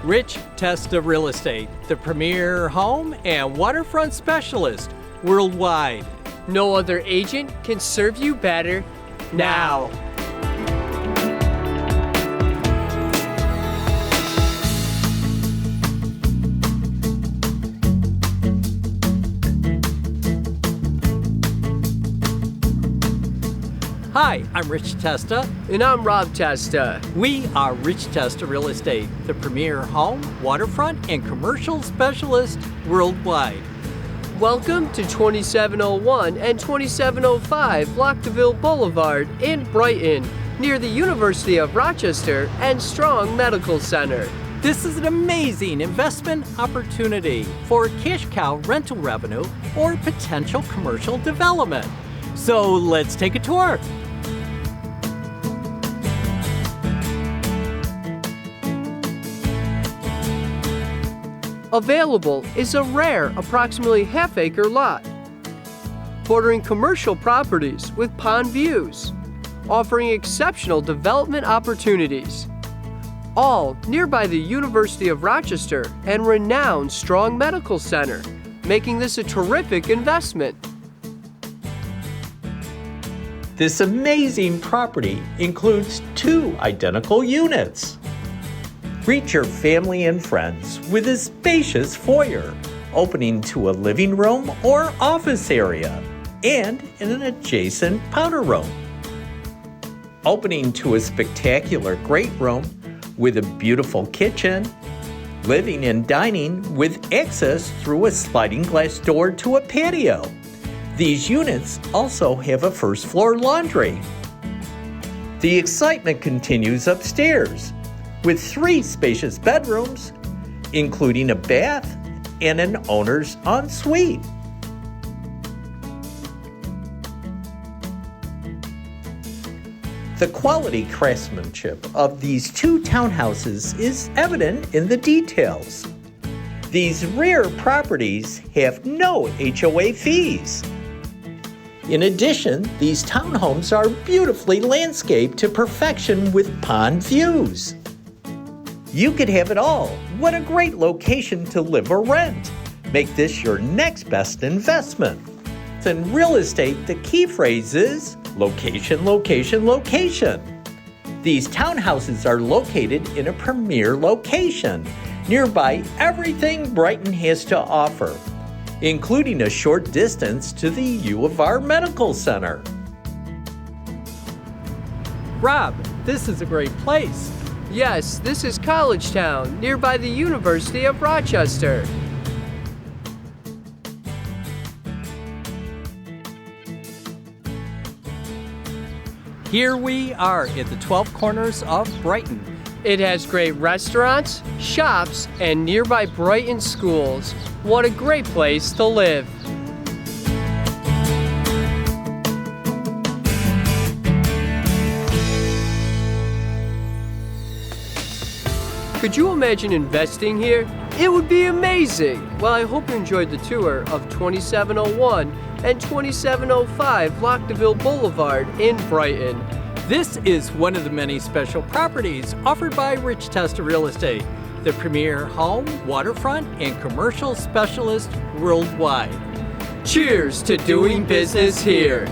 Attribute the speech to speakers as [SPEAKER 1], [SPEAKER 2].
[SPEAKER 1] Rich Testa Real Estate, the premier home and waterfront specialist worldwide.
[SPEAKER 2] No other agent can serve you better now.
[SPEAKER 1] Hi, I'm Rich Testa.
[SPEAKER 2] And I'm Rob Testa.
[SPEAKER 1] We are Rich Testa Real Estate, the premier home, waterfront, and commercial specialist worldwide.
[SPEAKER 2] Welcome to 2701 and 2705 Ville Boulevard in Brighton, near the University of Rochester and Strong Medical Center.
[SPEAKER 1] This is an amazing investment opportunity for cash cow rental revenue or potential commercial development. So let's take a tour.
[SPEAKER 2] Available is a rare approximately half-acre lot, bordering commercial properties with pond views, offering exceptional development opportunities. All nearby the University of Rochester and renowned Strong Medical Center, making this a terrific investment.
[SPEAKER 3] This amazing property includes 2 identical units. Greet your family and friends with a spacious foyer, opening to a living room or office area, and in an adjacent powder room. Opening to a spectacular great room with a beautiful kitchen, living and dining with access through a sliding glass door to a patio. These units also have a first floor laundry. The excitement continues upstairs with 3 spacious bedrooms, including a bath and an owner's ensuite. The quality craftsmanship of these 2 townhouses is evident in the details. These rare properties have no HOA fees. In addition, these townhomes are beautifully landscaped to perfection with pond views. You could have it all. What a great location to live or rent. Make this your next best investment. In real estate, the key phrase is location, location, location. These townhouses are located in a premier location, nearby everything Brighton has to offer, including a short distance to the U of R Medical Center.
[SPEAKER 1] Rob, this is a great place.
[SPEAKER 2] Yes, this is College Town, nearby the University of Rochester.
[SPEAKER 1] Here we are at the 12 corners of Brighton.
[SPEAKER 2] It has great restaurants, shops, and nearby Brighton schools. What a great place to live. Could you imagine investing here? It would be amazing. Well, I hope you enjoyed the tour of 2701 and 2705 Ville Boulevard in Brighton.
[SPEAKER 1] This is one of the many special properties offered by Rich Testa Real Estate, the premier home, waterfront, and commercial specialist worldwide.
[SPEAKER 2] Cheers to doing business here.